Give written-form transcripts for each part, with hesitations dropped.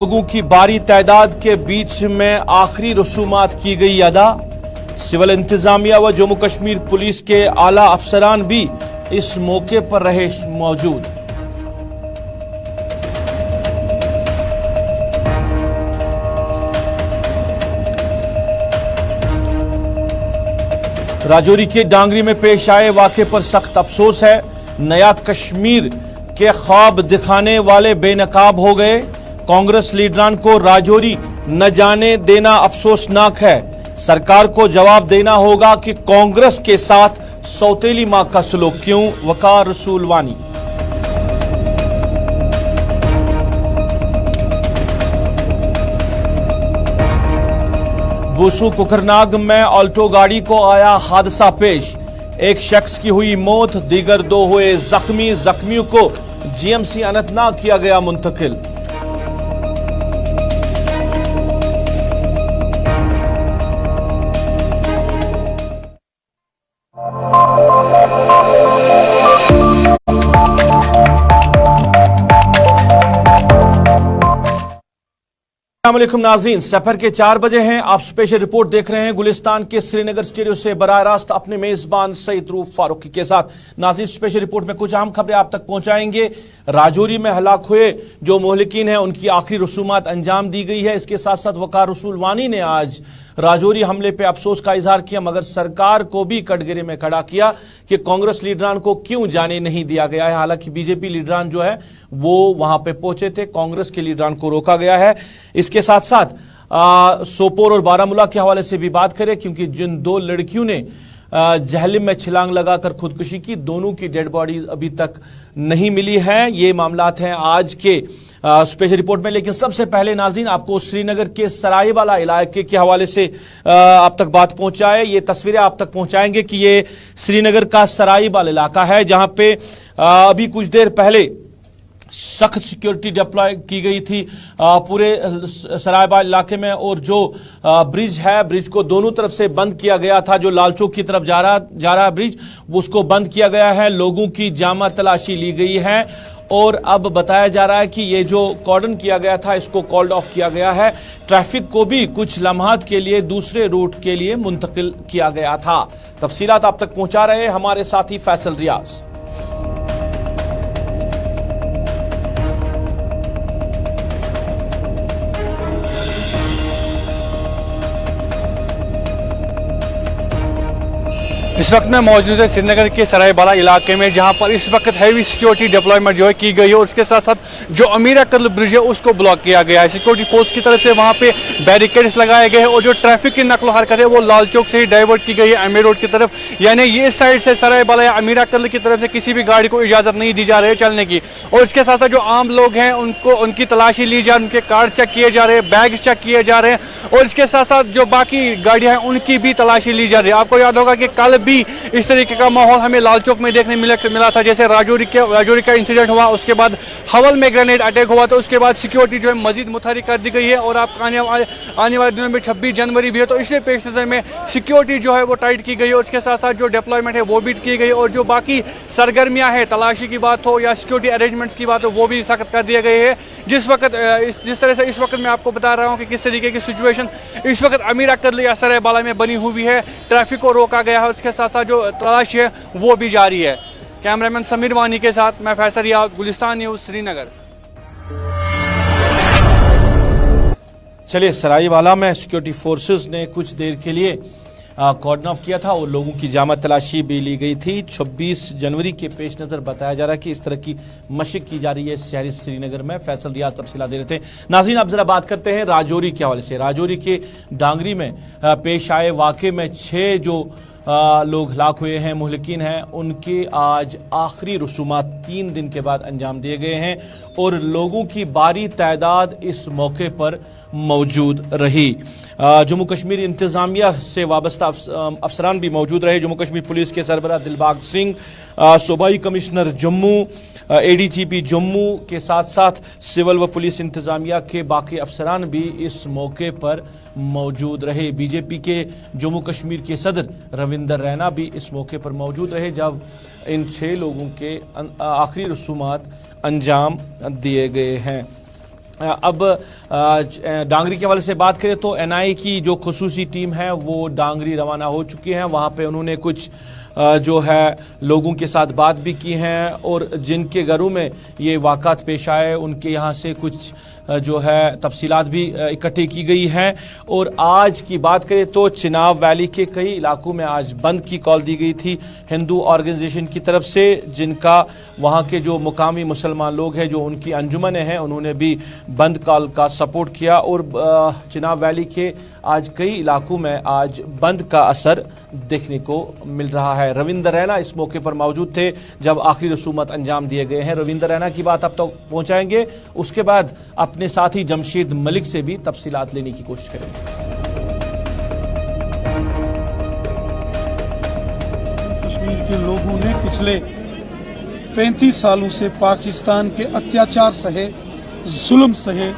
लोगों की भारी तादाद के बीच में आखिरी रसूमात की गई अदा। सिविल इंतजामिया व जम्मू कश्मीर पुलिस के आला अफसरान भी इस मौके पर रहे मौजूद। राजौरी के डांगरी में पेश आए वाक़े पर सख्त अफसोस है। नया कश्मीर के ख्वाब दिखाने वाले बेनकाब हो गए। कांग्रेस लीडरान को राजौरी न जाने देना अफसोसनाक है। सरकार को जवाब देना होगा कि कांग्रेस के साथ सौतेली मां का सलूक क्यों। वकार रसूल वानी। बूसू कुकरनाग में ऑल्टो गाड़ी को आया हादसा पेश। एक शख्स की हुई मौत, दीगर दो हुए जख्मी। जख्मियों को जीएमसी अनंतनाग किया गया मुंतकिल। अस्सलामुअलैकुम नाज़रीन, सफर के 4 बजे हैं। आप स्पेशल रिपोर्ट देख रहे हैं गुलिस्तान के श्रीनगर स्टूडियो से बराह रास्त अपने मेजबान सईद रूफ फारूकी के साथ। नाज़रीन, स्पेशल रिपोर्ट में कुछ अहम खबरें आप तक पहुंचाएंगे। राजौरी में हलाक हुए जो मोहलिकीन हैं उनकी आखिरी रसूमात अंजाम दी गई है। इसके साथ साथ वकार रसूल वानी ने आज राजौरी हमले पे अफसोस का इजहार किया, मगर सरकार को भी कटघरे में खड़ा किया कि कांग्रेस लीडरान को क्यों जाने नहीं दिया गया है। हालांकि बीजेपी लीडरान जो है वो वहां पे पहुंचे थे, कांग्रेस के लीडरान को रोका गया है। इसके साथ साथ सोपोर और बारामूला के हवाले से भी बात करें, क्योंकि जिन 2 लड़कियों ने जहलिम में छलांग लगाकर खुदकुशी की, दोनों की डेड बॉडी अभी तक नहीं मिली है। ये मामलात हैं आज के स्पेशल रिपोर्ट में। लेकिन सबसे पहले नाज़रीन आपको श्रीनगर के सरायवाला इलाके के हवाले से आप तक बात पहुंचाए, ये तस्वीरें आप तक पहुंचाएंगे कि ये श्रीनगर का सरायवाला इलाका है, जहां पे अभी कुछ देर पहले सख्त सिक्योरिटी डिप्लॉय की गई थी पूरे सरायवाला इलाके में। और जो ब्रिज है, ब्रिज को दोनों तरफ से बंद किया गया था। जो लाल चौक की तरफ जा रहा है ब्रिज, उसको बंद किया गया है। लोगों की जामा तलाशी ली गई है और अब बताया जा रहा है कि ये जो कॉर्डन किया गया था इसको कॉल्ड ऑफ किया गया है। ट्रैफिक को भी कुछ लम्हात के लिए दूसरे रूट के लिए मुंतकिल किया गया था। तफसीलात आप तक पहुंचा रहे हमारे साथी फैसल रियाज। इस वक्त मैं मौजूद है श्रीनगर के सरायवाला इलाके में, जहां पर इस वक्त हैवी सिक्योरिटी डिप्लॉयमेंट जो है की गई है। उसके साथ साथ जो अमीरा कर्ल ब्रिज है उसको ब्लॉक किया गया है। सिक्योरिटी फोर्स की तरफ से वहां पे बैरिकेड्स लगाए गए हैं और जो ट्रैफिक की नकलो हरकत है वो लाल चौक से ही डाइवर्ट की गई है अमीर रोड की तरफ। यानी ये इस साइड से सरायवाला या अमीरा कर्ल की तरफ से किसी भी गाड़ी को इजाजत नहीं दी जा रही है चलने की। और इसके साथ साथ जो आम लोग हैं उनकी तलाशी ली जा रही है, उनके कार्ड चेक किए जा रहे हैं, बैग चेक किए जा रहे हैं और इसके साथ साथ जो बाकी गाड़ियां हैं उनकी भी तलाशी ली जा रही है। आपको याद होगा कि कल भी इस तरीके का माहौल हमें लाल चौक में देखने मिला था। जैसे राजौरी का इंसिडेंट हुआ, उसके बाद हवल में ग्रेनेड अटैक हुआ, तो उसके बाद सिक्योरिटी जो है मजीद मुतहरिक कर दी गई है। और आप आने वाले दिनों में 26 जनवरी भी है, तो इसलिए पेश नज़र में सिक्योरिटी जो है वो टाइट की गई है। उसके साथ साथ जो डेवलपमेंट है वो भी की गई है और जो बाकी सरगर्मियां हैं, तलाशी की बात हो या सिक्योरिटी अरेंजमेंट्स की बात हो, वो भी सख्त कर दिए गए हैं। जिस तरह से इस वक्त मैं आपको बता रहा हूँ कि किस तरीके की सिचुएशन इस वक्त अमीरा कर्ल या सरायवाला में बनी हुई है। ट्रैफिक को रोका गया है, उसके साथ साथ जो तलाशी है वो भी जारी है। कैमरामैन समीर वानी के साथ मैं फैसल रियाज, गुलिस्तान न्यूज़, श्रीनगर। चलिए, सरायवाला में सिक्योरिटी फोर्सेस ने कुछ देर के लिए कॉर्डन ऑफ किया था और लोगों की जामा तलाशी भी ली गई थी। 26 जनवरी के पेश नज़र बताया जा रहा है कि इस तरह की मशक की जा रही है शहरी श्रीनगर में। फैसल रियाज तफसीलात दे रहे थे। नाज़रीन, अब जरा बात करते हैं राजौरी के हवाले से। राजौरी के डांगरी में पेश आए वाक़े में 6 जो लोग हलाक हुए हैं, मुहलिकीन हैं, उनके आज आखिरी रसूमात 3 दिन के बाद अंजाम दिए गए हैं और लोगों की भारी तादाद इस मौके पर मौजूद रही। जम्मू कश्मीर इंतजामिया से वाबस्ता अफसरान भी मौजूद रहे। जम्मू कश्मीर पुलिस के सरबराह दिलबाग सिंह, सूबाई कमिश्नर जम्मू, एडीजीपी जम्मू के साथ साथ सिविल व पुलिस इंतजामिया के बाकी अफसरान भी इस मौके पर मौजूद रहे। बीजेपी के जम्मू कश्मीर के सदर रविंदर रैना भी इस मौके पर मौजूद रहे जब इन 6 लोगों के आखिरी रसूमात अंजाम दिए गए हैं। اب ڈانگری کے حوالے سے بات کریں تو NIA کی جو خصوصی ٹیم ہے وہ ڈانگری روانہ ہو چکی ہیں. وہاں پہ انہوں نے کچھ جو ہے لوگوں کے ساتھ بات بھی کی ہیں اور جن کے گھروں میں یہ واقعات پیش آئے ان کے یہاں سے کچھ جو ہے تفصیلات بھی اکٹھی کی گئی ہیں. اور آج کی بات کریں تو چناب ویلی کے کئی علاقوں میں آج بند کی کال دی گئی تھی ہندو آرگنائزیشن کی طرف سے, جن کا وہاں کے جو مقامی مسلمان لوگ ہیں جو ان کی انجمنیں ہیں انہوں نے بھی بند کال کا سپورٹ کیا. اور چناب ویلی کے آج کئی علاقوں میں آج بند کا اثر دیکھنے کو مل رہا ہے. رویندر رینا اس موقع پر موجود تھے جب آخری رسومات انجام دیے گئے ہیں. رویندر رینا کی بات اب تک پہنچائیں گے, اس کے بعد اپنے ساتھی جمشید ملک سے بھی تفصیلات لینے کی کوشش کریں گے. کشمیر کے لوگوں نے پچھلے 35 سالوں سے پاکستان کے اتیاچار سہے, ظلم سہے,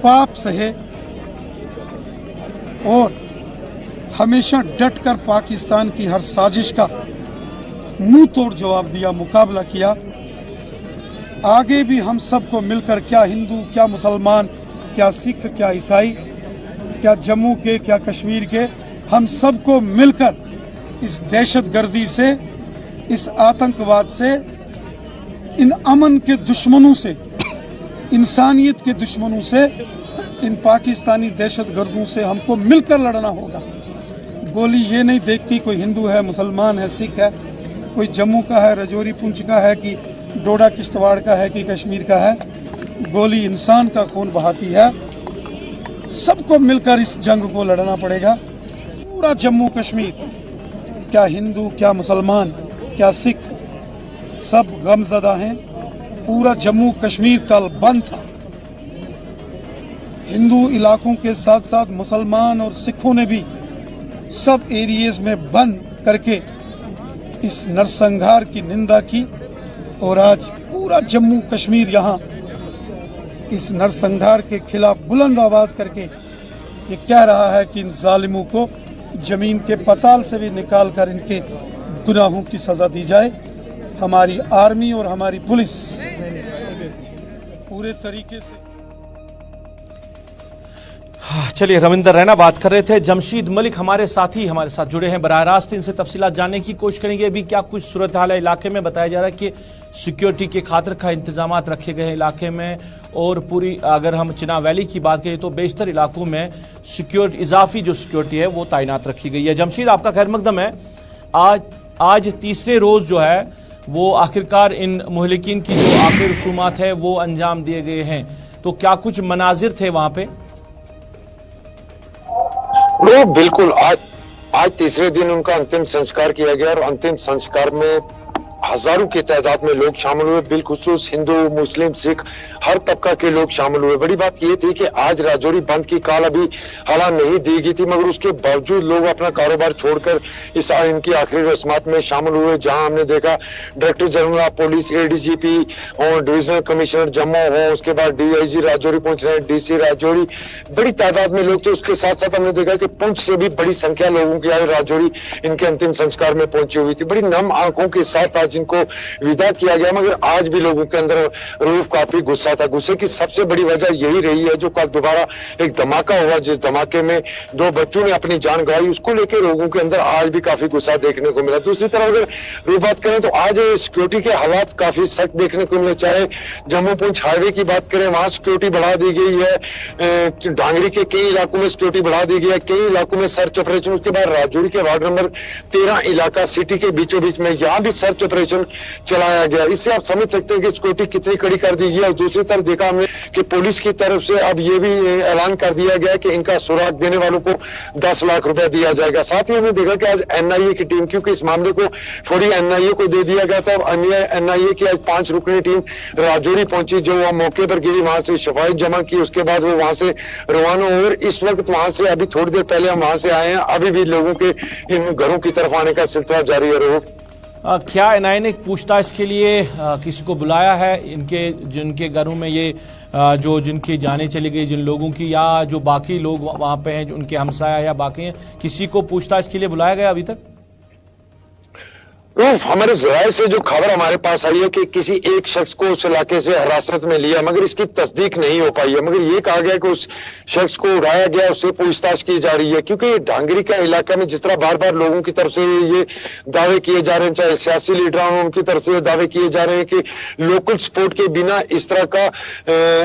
پاپ سہے اور ہمیشہ ڈٹ کر پاکستان کی ہر سازش کا منہ توڑ جواب دیا, مقابلہ کیا. آگے بھی ہم سب کو مل کر, کیا ہندو, کیا مسلمان, کیا سکھ, کیا عیسائی, کیا جموں کے, کیا کشمیر کے, ہم سب کو مل کر اس دہشت گردی سے, اس آتنکواد سے, ان امن کے دشمنوں سے, انسانیت کے دشمنوں سے, ان پاکستانی دہشت گردوں سے ہم کو مل کر لڑنا ہوگا. گولی یہ نہیں دیکھتی کوئی ہندو ہے, مسلمان ہے, سکھ ہے, کوئی جموں کا ہے, رجوری پونچھ کا ہے, کہ ڈوڈا کشتواڑ کا ہے, کہ کشمیر کا ہے. گولی انسان کا خون بہاتی ہے. سب کو مل کر اس جنگ کو لڑنا پڑے گا. پورا جموں کشمیر, کیا ہندو, کیا مسلمان, کیا سکھ, سب غم زدہ ہیں. پورا جموں کشمیر کل بند تھا. ہندو علاقوں کے ساتھ ساتھ مسلمان اور سکھوں نے بھی سب ایریز میں بند کر کے اس نرسنگھار کی نندا کی. اور آج پورا جموں کشمیر یہاں اس نرسنگھار کے خلاف بلند آواز کر کے یہ کہہ رہا ہے کہ ان ظالموں کو زمین کے پتال سے بھی نکال کر ان کے گناہوں کی سزا دی جائے. ہماری آرمی اور ہماری پولیس پورے طریقے سے. چلیے, رویندر رینا بات کر رہے تھے. جمشید ملک ہمارے ساتھی ہمارے ساتھ جڑے ہیں, براہ راست ان سے تفصیلات جاننے کی کوشش کریں گے. ابھی کیا کچھ صورتحال ہے علاقے میں؟ بتایا جا رہا ہے کہ سیکیورٹی کے خاطر کا انتظامات رکھے گئے ہیں علاقے میں, اور پوری اگر ہم چناب ویلی کی بات کریں تو بیشتر علاقوں میں سیکیورٹی, اضافی جو سیکیورٹی ہے وہ تعینات رکھی گئی ہے. جمشید آپ کا خیر مقدم ہے. آج تیسرے روز جو ہے وہ آخرکار ان مہلکین کی جو آخری رسومات ہے وہ انجام دیے گئے ہیں, تو کیا کچھ مناظر تھے وہاں پہ؟ بالکل, آج تیسرے دن ان کا انتم سنسکار کیا گیا, اور انتم سنسکار میں ہزاروں کی تعداد میں لوگ شامل ہوئے, بالخصوص ہندو, مسلم, سکھ, ہر طبقہ کے لوگ شامل ہوئے. بڑی بات یہ تھی کہ آج راجوری بند کی کال ابھی حالانکہ نہیں دی گئی تھی, مگر اس کے باوجود لوگ اپنا کاروبار چھوڑ کر ان کی آخری رسومات میں شامل ہوئے, جہاں ہم نے دیکھا director general of police, ADGP اور ڈویژنل کمشنر جموں ہو, اس کے بعد DIG راجوری پہنچ رہے ہیں, DC راجوری, بڑی تعداد میں لوگ تھے. اس کے ساتھ ساتھ ہم نے دیکھا کہ پونچھ سے بھی بڑی سنکھیا لوگوں کی آج راجوری ان کے انتم سنسکار میں پہنچی ہوئی تھی. بڑی نم آنکھوں کے ساتھ آج ان کو ودا کیا گیا, مگر آج بھی لوگوں کے اندر روح کافی غصہ تھا. غصے کی سب سے بڑی وجہ یہی رہی ہے جو کل دوبارہ ایک دھماکہ ہوا, جس دھماکے میں 2 بچوں نے اپنی جان گنوائی. اس کو لے کے لوگوں کے اندر آج بھی کافی غصہ دیکھنے کو ملا. دوسری طرف اگر روح بات کریں تو آج سیکورٹی کے حالات کافی سخت دیکھنے کو ملے. چاہے جموں پونچھ ہائی وے کی بات کریں, وہاں سیکورٹی بڑھا دی گئی ہے. ڈانگری کے کئی علاقوں میں سیکورٹی بڑھا دی گئی ہے, کئی علاقوں میں سرچ آپریشن. اس کے بعد راجوری کے وارڈ نمبر 13 علاقہ سٹی کے بیچوں بیچ میں یہاں بھی سرچ آپریشن چلایا گیا. اس سے آپ سمجھ سکتے ہیں کہ سیکورٹی کتنی کڑی کر دی گئی ہے. اور دوسری طرف دیکھا ہم نے کہ پولیس کی طرف سے اب یہ بھی اعلان کر دیا گیا کہ ان کا سراغ دینے والوں کو 10 لاکھ روپے دیا جائے گا. ساتھ ہی ہم نے دیکھا کہ آج NIA کی ٹیم, کیونکہ اس معاملے کو فوری NIA کو دے دیا گیا تھا, NIA کی آج 5 رکنی ٹیم راجوری پہنچی, جو وہاں موقع پر گئی, وہاں سے شفاعت جمع کی, اس کے بعد وہ وہاں سے روانہ ہو. اور اس وقت وہاں سے ابھی تھوڑی دیر پہلے ہم وہاں سے آئے ہیں, ابھی بھی لوگوں کے ان گھروں کی طرف آنے کا سلسلہ جاری ہے. روح, کیا NIA نے پوچھتا اس کے لیے کسی کو بلایا ہے جن کے گھروں میں یہ جن کی جانیں چلی گئی, جن لوگوں کی, یا جو باقی لوگ وہاں پہ ہیں, جو ان کے ہمسایہ یا باقی ہیں, کسی کو پوچھتا اس کے لیے بلایا گیا ابھی تک؟ हमारे जराये से जो खबर हमारे पास आई है कि किसी एक शख्स को उस इलाके से हिरासत में लिया, मगर इसकी तस्दीक नहीं हो पाई है। मगर ये कहा गया कि उस शख्स को उठाया गया, उससे पूछताछ की जा रही है, क्योंकि ये डांगरी का इलाका में जिस तरह बार बार लोगों की तरफ से ये दावे किए जा रहे हैं, चाहे सियासी लीडर हों उनकी तरफ से दावे किए जा रहे हैं कि लोकल सपोर्ट के बिना इस तरह का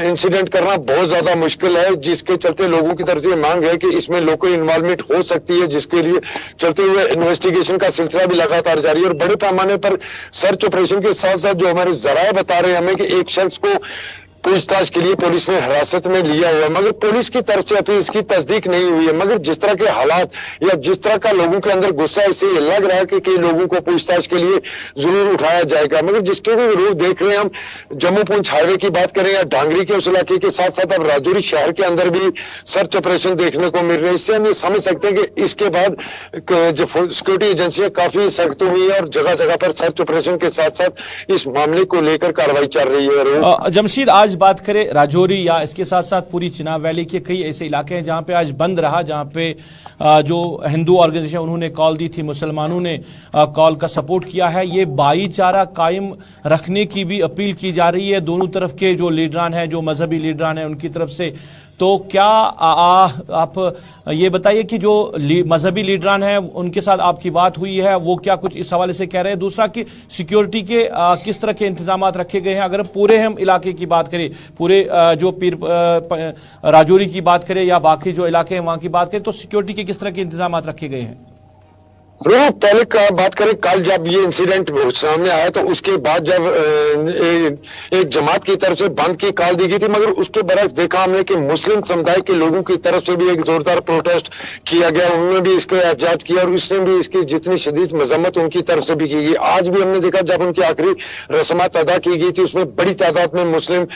इंसिडेंट करना बहुत ज्यादा मुश्किल है, जिसके चलते लोगों की तरफ से मांग है कि इसमें लोकल इन्वॉल्वमेंट हो सकती है, जिसके लिए चलते हुए इन्वेस्टिगेशन का सिलसिला भी लगातार जारी है। और बड़े पैमाने पर सर्च ऑपरेशन के साथ साथ जो हमारे जराये बता रहे हैं हमें कि एक शख्स को पूछताछ के लिए पुलिस ने हिरासत में लिया हुआ है, मगर पुलिस की तरफ से अभी इसकी तस्दीक नहीं हुई है। मगर जिस तरह के हालात या जिस तरह का लोगों के अंदर गुस्सा, इससे ये लग रहा है कि कई लोगों को पूछताछ के लिए जरूर उठाया जाएगा। मगर जिसके भी रूप देख रहे हैं हम, जम्मू पुंछ हाईवे की बात करें या डांगरी के उस इलाके के साथ साथ अब राजौरी शहर के अंदर भी सर्च ऑपरेशन देखने को मिल रहे हैं। इससे हम ये समझ सकते हैं कि इसके बाद जो सिक्योरिटी एजेंसियां काफी सख्त हुई है और जगह जगह पर सर्च ऑपरेशन के साथ साथ इस मामले को लेकर कार्रवाई चल रही है। जमशीद, आज बात करें राजौरी या इसके साथ साथ पूरी चिनाब वैली के कई ऐसे इलाके हैं जहां पे आज बंद रहा, जहां पे जो हिंदू ऑर्गेनाइजेशन उन्होंने कॉल दी थी, मुसलमानों ने कॉल का सपोर्ट किया है। ये भाईचारा कायम रखने की भी अपील की जा रही है दोनों तरफ के जो लीडरान हैं, जो मजहबी लीडरान हैं उनकी तरफ से। तो क्या आप ये बताइए कि जो मजहबी लीडरान हैं उनके साथ आपकी बात हुई है, वो क्या कुछ इस हवाले से कह रहे हैं? दूसरा कि सिक्योरिटी के किस तरह के इंतजाम रखे गए हैं? अगर पूरे हम इलाके की बात करें, पूरे जो राजौरी की बात करें या बाकी जो इलाके हैं वहां की बात करें, तो सिक्योरिटी के किस तरह के इंतजाम रखे गए हैं? पहले का बात करें, कल जब ये इंसिडेंट सामने आया तो उसके बाद जब एक जमात की तरफ से बंद की कॉल दी गई थी, मगर उसके बरक्स देखा हमने कि मुस्लिम समुदाय के लोगों की तरफ से भी एक जोरदार प्रोटेस्ट किया गया, उन्होंने भी इसका एहतजाज किया और उसने भी इसकी जितनी शदीद मजम्मत उनकी तरफ से भी की गई। आज भी हमने देखा जब उनकी आखिरी रस्मात अदा की गई थी, उसमें बड़ी तादाद में मुस्लिम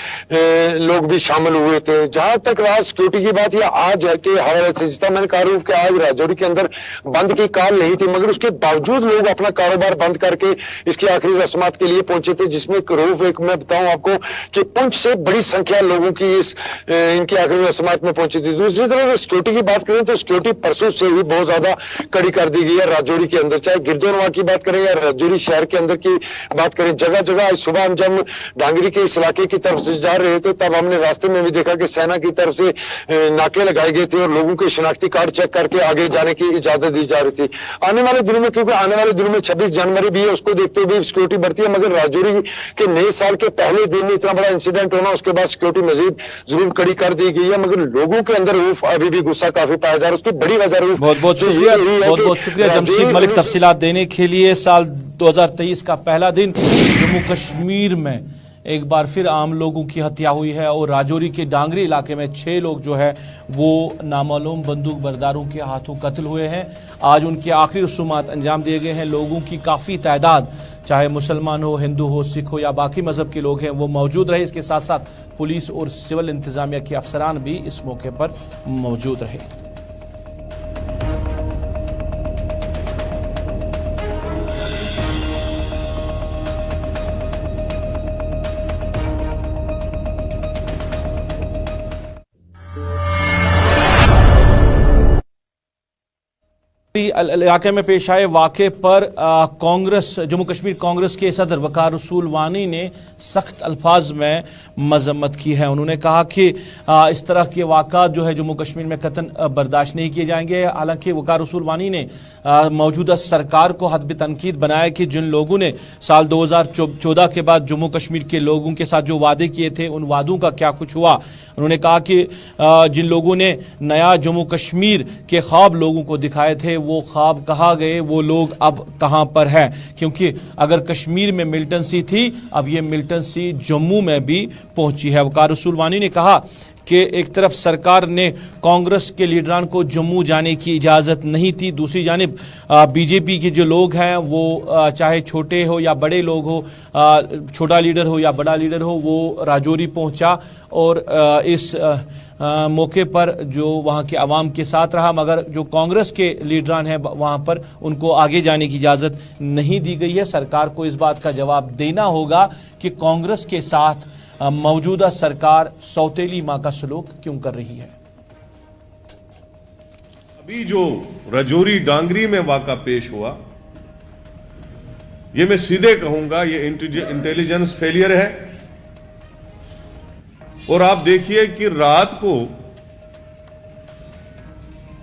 लोग भी शामिल हुए थे। जहां तक रहा सिक्योरिटी की बात या आज के हवाले से, जिस तरह मैंने कहा कि आज राजौरी के अंदर बंद की कॉल नहीं थी, मगर उसके बावजूद लोग अपना कारोबार बंद करके इसकी आखिरी रस्मात के लिए पहुंचे थे, जिसमें रूफ एक मैं बताऊं आपको कि पुंछ से बड़ी संख्या लोगों की इनकी आखिरी रस्मात में पहुंची थी। दूसरी तरफ सिक्योरिटी की बात करें तो सिक्योरिटी परसों से ही बहुत ज्यादा कड़ी कर दी गई है राजौरी के अंदर, चाहे गिरदोनवा की बात करें या राजौरी शहर के अंदर की बात करें। जगह जगह आज सुबह हम जब डांगरी के इस इलाके की तरफ से जा रहे थे तब हमने रास्ते में भी देखा कि सेना की तरफ से नाके लगाए गए थे और लोगों के शनाख्ती कार्ड चेक करके आगे जाने की इजाजत दी जा रही थी। आने वाले दिनों में, क्योंकि आने वाले दिनों में 26 जनवरी भी है, उसको देखते हुए भी सिक्योरिटी बढ़ती है, मगर राजौरी के नए साल के पहले दिन इतना बड़ा इंसिडेंट होना, उसके बाद सिक्योरिटी मजीद जरूर कड़ी कर दी गई है, मगर लोगों के अंदर अभी भी गुस्सा काफी पाया जा रहा है। उसकी बड़ी वजह बहुत बहुत शुक्रिया जमशीद मलिक तफसीलात देने के लिए। साल 2023 का पहला दिन जम्मू कश्मीर में एक बार फिर आम लोगों की हत्या हुई है और राजौरी के डांगरी इलाके में 6 लोग जो है वो नामालूम बंदूक बरदारों के हाथों कत्ल हुए हैं। आज उनके आखिरी रसूमात अंजाम दिए गए हैं। लोगों की काफ़ी तादाद, चाहे मुसलमान हो, हिंदू हो, सिख हो या बाकी मजहब के लोग हैं, वो मौजूद रहे। इसके साथ साथ पुलिस और सिविल इंतजामिया के अफसरान भी इस मौके पर मौजूद रहे। इलाके में पेश आए वाक़े पर कांग्रेस, जम्मू कश्मीर कांग्रेस के सदर वकार रसूल वानी ने सख्त अल्फाज में मजम्मत की है। उन्होंने कहा कि इस तरह के वाक़ात जो है जम्मू कश्मीर में कतन बर्दाश्त नहीं किए जाएंगे। हालांकि वकार रसूल वानी ने मौजूदा सरकार को हदब तनकीद बनाया कि जिन लोगों ने साल 2014 के बाद जम्मू कश्मीर के लोगों के साथ जो वादे किए थे उन वादों का क्या कुछ हुआ। उन्होंने कहा कि जिन लोगों ने नया जम्मू कश्मीर के ख्वाब लोगों को दिखाए थे वो ख्वाब कहाँ गए, वो लोग अब कहाँ पर है, क्योंकि अगर कश्मीर में मिलिटेंसी थी अब ये मिलिटेंसी जम्मू में भी पहुंची है। वकार रसूल वानी ने कहा कि एक तरफ सरकार ने कांग्रेस के लीडरान को जम्मू जाने की इजाज़त नहीं थी, दूसरी जानिब बीजेपी के जो लोग हैं वो चाहे छोटे हो या बड़े लोग हो, छोटा लीडर हो या बड़ा लीडर हो, वो राजौरी पहुंचा और इस मौके पर जो वहाँ के अवाम के साथ रहा, मगर जो कांग्रेस के लीडरान हैं वहाँ पर उनको आगे जाने की इजाज़त नहीं दी गई है। सरकार को इस बात का जवाब देना होगा कि कांग्रेस के साथ मौजूदा सरकार सौतेली माँ का सलूक क्यों कर रही है। अभी जो राजौरी डांगरी में वाक़ा पेश हुआ, یہ میں سیدھے کہوں گا یہ انٹیلیجنس فیلئر ہے. اور آپ دیکھیے کہ رات کو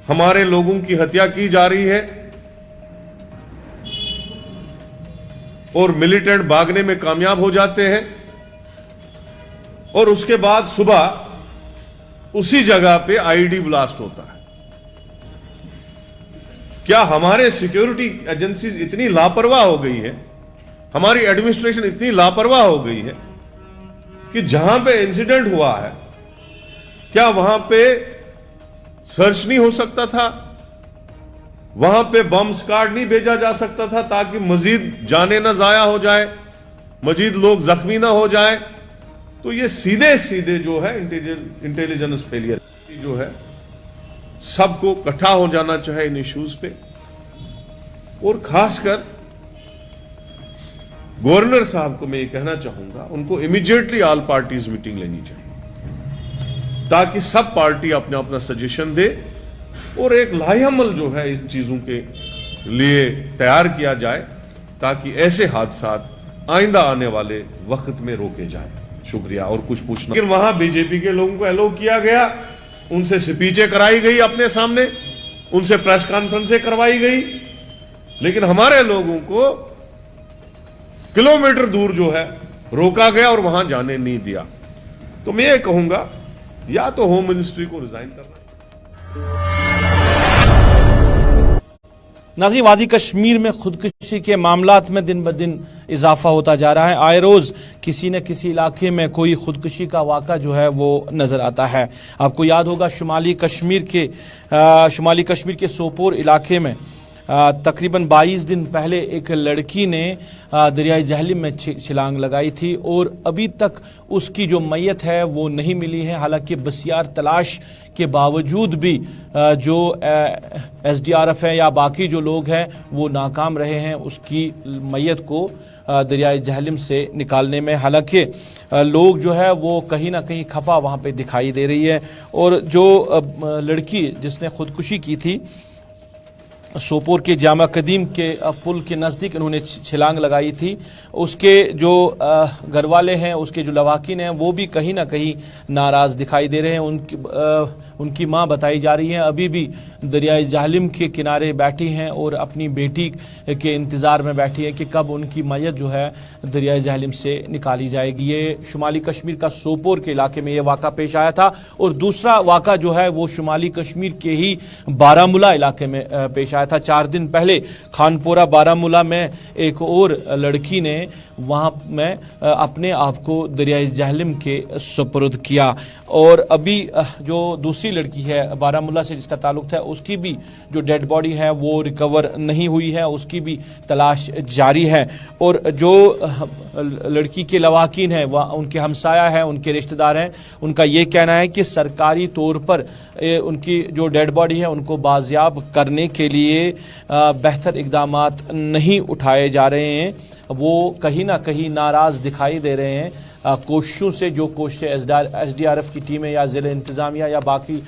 ہمارے لوگوں کی ہتیا کی جا رہی ہے اور ملیٹنٹ بھاگنے میں کامیاب ہو جاتے ہیں اور اس کے بعد صبح اسی جگہ پہ آئی ڈی بلاسٹ ہوتا ہے. کیا ہمارے سیکیورٹی ایجنسیز اتنی لاپرواہ ہو گئی ہے, ہماری ایڈمنسٹریشن اتنی لاپرواہ ہو گئی ہے کہ جہاں پہ انسیڈنٹ ہوا ہے کیا وہاں پہ سرچ نہیں ہو سکتا تھا, وہاں پہ بم سکواڈ نہیں بھیجا جا سکتا تھا تاکہ مزید جانیں نہ ضائع ہو جائے, مزید لوگ زخمی نہ ہو جائیں؟ تو یہ سیدھے جو ہے انٹیلیجنس فیلئر جو ہے, سب کو اکٹھا ہو جانا چاہے ان ایشوز پہ, اور خاص کر گورنر صاحب کو میں یہ کہنا چاہوں گا ان کو امیڈیٹلی آل پارٹیز میٹنگ لینی چاہیے تاکہ سب پارٹی اپنا اپنا سجیشن دے اور ایک لاہی عمل جو ہے ان چیزوں کے لیے تیار کیا جائے تاکہ ایسے حادثات آئندہ آنے والے وقت میں روکے جائیں. شکریہ. اور کچھ پوچھنا, لیکن وہاں بی جے پی کے لوگوں کو ایلو کیا گیا, ان سے سپیچیں کرائی گئی اپنے سامنے, ان سے پریس کانفرنسیں کروائی گئی, لیکن ہمارے لوگوں کو کلومیٹر دور جو ہے روکا گیا اور وہاں جانے نہیں دیا. تو میں یہ کہوں گا یا تو ہوم منسٹری کو ریزائن کرنا. ناظرین, وادی کشمیر میں خودکشی کے معاملات میں دن بدن اضافہ ہوتا جا رہا ہے. آئے روز کسی نہ کسی علاقے میں کوئی خودکشی کا واقعہ جو ہے وہ نظر آتا ہے. آپ کو یاد ہوگا شمالی کشمیر کے سوپور علاقے میں تقریباً 22 دن پہلے ایک لڑکی نے دریائے جہلم میں چھلانگ لگائی تھی اور ابھی تک اس کی جو میت ہے وہ نہیں ملی ہے. حالانکہ بسیار تلاش کے باوجود بھی جو ایس ڈی آر ایف ہے یا باقی جو لوگ ہیں وہ ناکام رہے ہیں اس کی میت کو دریائے جہلم سے نکالنے میں. حالانکہ لوگ جو ہے وہ کہیں نہ کہیں خفا وہاں پہ دکھائی دے رہی ہے. اور جو لڑکی جس نے خودکشی کی تھی سوپور کے جامع قدیم کے پل کے نزدیک انہوں نے چھلانگ لگائی تھی, اس کے جو گھر والے ہیں, اس کے جو لواحقین ہیں وہ بھی کہیں نہ کہیں ناراض دکھائی دے رہے ہیں. ان کی ماں بتائی جا رہی ہیں ابھی بھی دریائے جہلم کے کنارے بیٹھی ہیں اور اپنی بیٹی کے انتظار میں بیٹھی ہیں کہ کب ان کی میت جو ہے دریائے جہلم سے نکالی جائے گی. یہ شمالی کشمیر کا سوپور کے علاقے میں یہ واقعہ پیش آیا تھا. اور دوسرا واقعہ جو ہے وہ شمالی کشمیر کے ہی بارامولہ علاقے میں پیش آیا تھا. 4 دن پہلے خانپورہ بارامولہ میں ایک اور لڑکی نے وہاں میں اپنے آپ کو دریائے جہلم کے سپرد کیا. اور ابھی جو دوسری لڑکی ہے بارامولہ سے جس کا تعلق تھا, اس کی بھی جو ڈیڈ باڈی ہے وہ ریکور نہیں ہوئی ہے, اس کی بھی تلاش جاری ہے. اور جو لڑکی کے لواحقین ہیں, ان کے ہمسایہ ہیں, ان کے رشتہ دار ہیں, ان کا یہ کہنا ہے کہ سرکاری طور پر ان کی جو ڈیڈ باڈی ہے ان کو بازیاب کرنے کے لیے بہتر اقدامات نہیں اٹھائے جا رہے ہیں. وہ کہیں نہ کہیں ناراض دکھائی دے رہے ہیں کوششوں سے, جو کوششیں ایس ڈی آر ایف کی ٹیمیں یا ضلع انتظامیہ یا باقی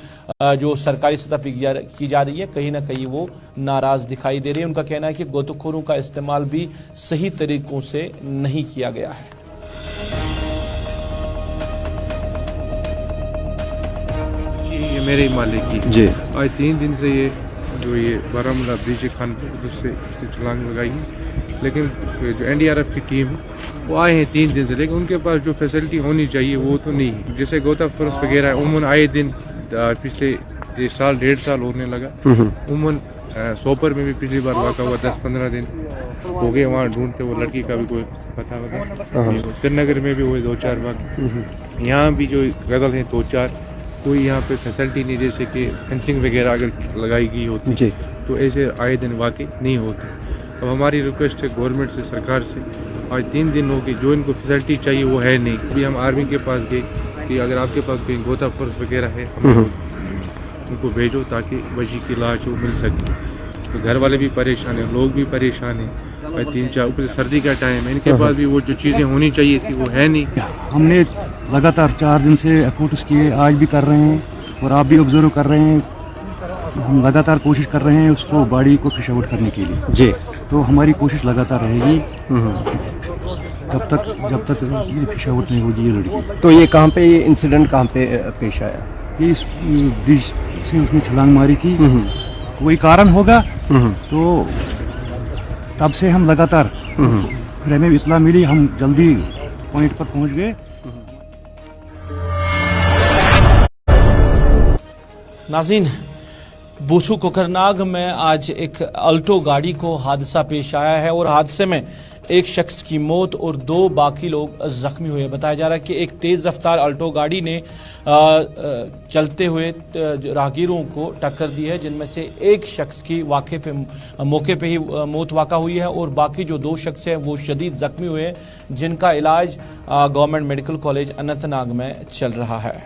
جو سرکاری سطح پہ کی جا رہی ہے, کہیں نہ کہیں وہ ناراض دکھائی دے رہی ہے. ان کا کہنا ہے کہ گوتہ خوروں کا استعمال بھی صحیح طریقوں سے نہیں کیا گیا ہے. یہ میرے مالک کی جی آج 3 دن سے یہ جو یہ بارامولہ برج خان دوسرے چھلانگ لگائی ہے, لیکن جو این ڈی آر ایف کی ٹیم ہے وہ آئے ہیں 3 دن سے, لیکن ان کے پاس جو فیسلٹی ہونی چاہیے وہ تو نہیں ہے. جیسے گوتہ فرس وغیرہ عموماً آئے دن پچھلے سال 1.5 سال ہونے لگا. عموماً سوپر میں بھی پچھلی بار واقع ہوا 10-15 دن ہو گئے وہاں ڈھونڈتے, وہ لڑکی کا بھی کوئی پتہ وغیرہ. سری نگر میں بھی ہوئے 2-4 واقع, یہاں بھی جو غزل ہیں 2-4, کوئی یہاں پہ فیسلٹی نہیں, جیسے کہ فینسنگ وغیرہ اگر لگائی گئی ہوتی تو ایسے آئے دن واقع نہیں ہوتے. اب ہماری ریکویسٹ ہے گورنمنٹ سے, سرکار سے, آج 3 دن ہو گئے جو ان کو فیسلٹی چاہیے وہ ہے نہیں. ابھی ہم آرمی کے پاس گئے کہ اگر آپ کے پاس کوئی گوتہ فرس وغیرہ ہے ان کو بھیجو تاکہ بچی کی لاش وہ مل سکے. تو گھر والے بھی پریشان ہیں, لوگ بھی پریشان ہیں. 3-4 اوپر سردی کا ٹائم ہے, ان کے پاس بھی وہ جو چیزیں ہونی چاہیے تھی وہ ہے نہیں. ہم نے لگاتار 4 دن سے ایفورٹس کیے, آج بھی کر رہے ہیں اور آپ بھی آبزرو کر رہے ہیں. ہم لگاتار کوشش کر رہے ہیں اس کو باڈی کو فش آؤٹ کرنے کے لیے. तो हमारी कोशिश लगातार रहेगी जब तक ये फिश आउट नहीं होगी ये लड़की। तो ये कहाँ पे, ये इंसिडेंट कहाँ पे पेश आया? ये इस ब्रिज से उसने छलांग मारी थी, कोई कारण होगा। तो तब से हम लगातार, फिर हमें इत्तला मिली, हम जल्दी पॉइंट पर पहुंच गए। नाज़रीन, बूसू कोकरनाग में आज एक अल्टो गाड़ी को हादसा पेश आया है और हादसे में एक शख्स की मौत और 2 बाकी लोग जख्मी हुए। बताया जा रहा है कि एक तेज़ रफ्तार अल्टो गाड़ी ने चलते हुए राहगीरों को टक्कर दी है, जिनमें से एक शख्स की मौके पे ही मौत वाक़ा हुई है और बाकी जो 2 शख्स हैं वो शदीद जख्मी हुए हैं, जिनका इलाज गवर्नमेंट मेडिकल कॉलेज अनंतनाग में चल रहा है।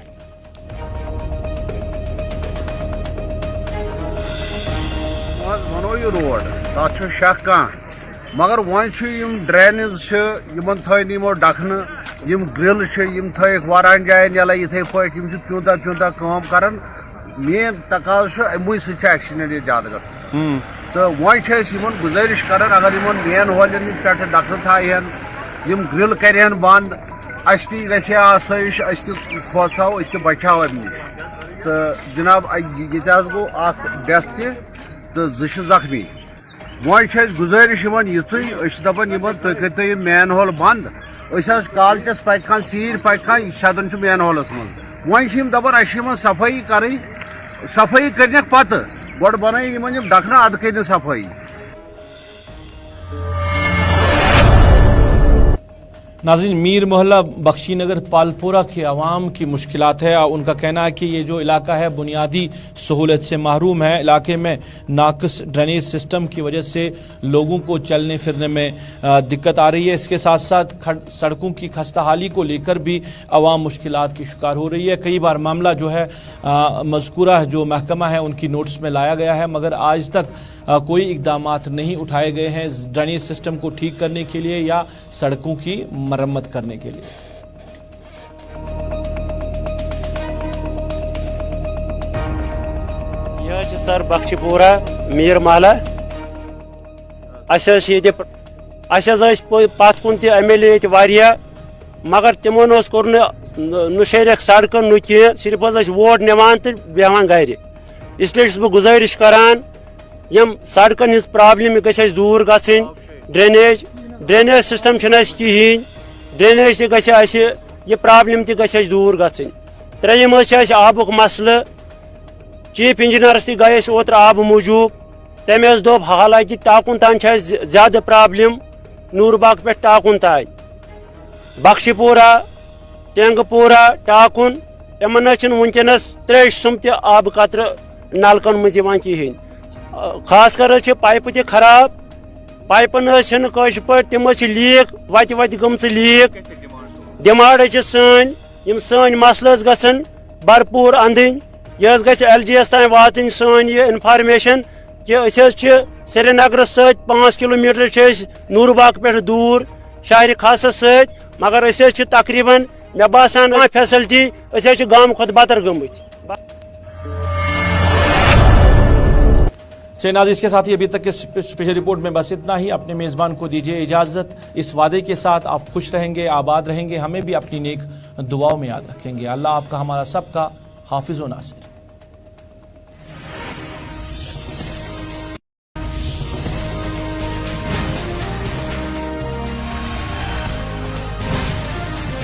वनो यह रोड तथ शक कह मगर वन ड्रेनेज थो डखन ग्रिल थक वारान जायन यला इथे पे प्यूंता प्यूंता कम कर मेन तकाज अमु एक्सीडेंट ये ज्यादा गन तो वन गुजारिश कर अगर मेन होलन पे डखन थाहन ग्रिल कर बंद अस आसाइश खोचाओ बचाओ अमि तो जनाब ये गो डेथ तो 2 जख्मी वन गुजारिश दपान तुम करो मैन होल बंद कॉलेज पकान सीर पकान सदन मैन होलस मज वन दपान सफाई कर सफाई कर पत गो बन डखना अद कर सफाई। नाज़रीन, मीर मोहल्ला बख्शी नगर पालपुरा के आवाम की मुश्किलात है। उनका कहना है कि ये जो इलाका है बुनियादी सहूलत से महरूम है। इलाके में नाक़िस ड्रेनेज सिस्टम की वजह से लोगों को चलने फिरने में दिक्कत आ रही है। इसके साथ साथ सड़कों की खस्ता हाली को लेकर भी आवाम मुश्किलात की शिकार हो रही है। कई बार मामला जो है मज़कूरा जो महकमा है उनकी नोटिस में लाया गया है, मगर आज तक कोई इक़दामात नहीं उठाए गए हैं ड्रेनेज सिस्टम को ठीक करने के लिए या सड़कों की मरम्मत करने के लिए। यह सर बख्शीपुरा मीर महला पत कुन MLA मगर तिमन कोर नुशेरक सड़क नु कह सिर्फ वोट निवान तो बेहान गर, इसलिए बह गुजारिश करान यम सड़कन हिज प्रॉब्लम गस दूर गन। ड्रेनेज सिस्टम कहें, ड्रेनेज यह प्रॉब्लम तस दूर गन। त्रेयम आबुक मसल, चीफ इंजीनियरस गए ओत्र आब मूजूब, तम दोप हालांकि टाकुन तान ज्यादा प्रॉब्लम नूरबाग पे टाकुन तान बख्शीपुरा टेंगपुरा टाकुन यमन वनकस त्रेश सुम आब कतर नलकन मज कहें। खास कर पाइप त खराब, पाइपन कश पे तम लीक वत गम लीक। डिमांड सन मसल गसन भरपूर अंदन, यह गस LGS तान वातन सन यह इंफॉर्मेशन कि श्रीनगर सत 5 किलोमीटर नूरबाग पे दूर शहर खास सत, मगर तकरीबन मे बासान फैसिलिटी गाम खुद बतर गमत। नाज़रीन, इसके साथ ही अभी तक के स्पेशल रिपोर्ट में बस इतना ही। अपने मेज़बान को दीजिए इजाज़त, इस वादे के साथ आप खुश रहेंगे, आबाद रहेंगे, हमें भी अपनी नेक दुआओं में याद रखेंगे। अल्लाह आपका हमारा सबका हाफिज़ व नासिर।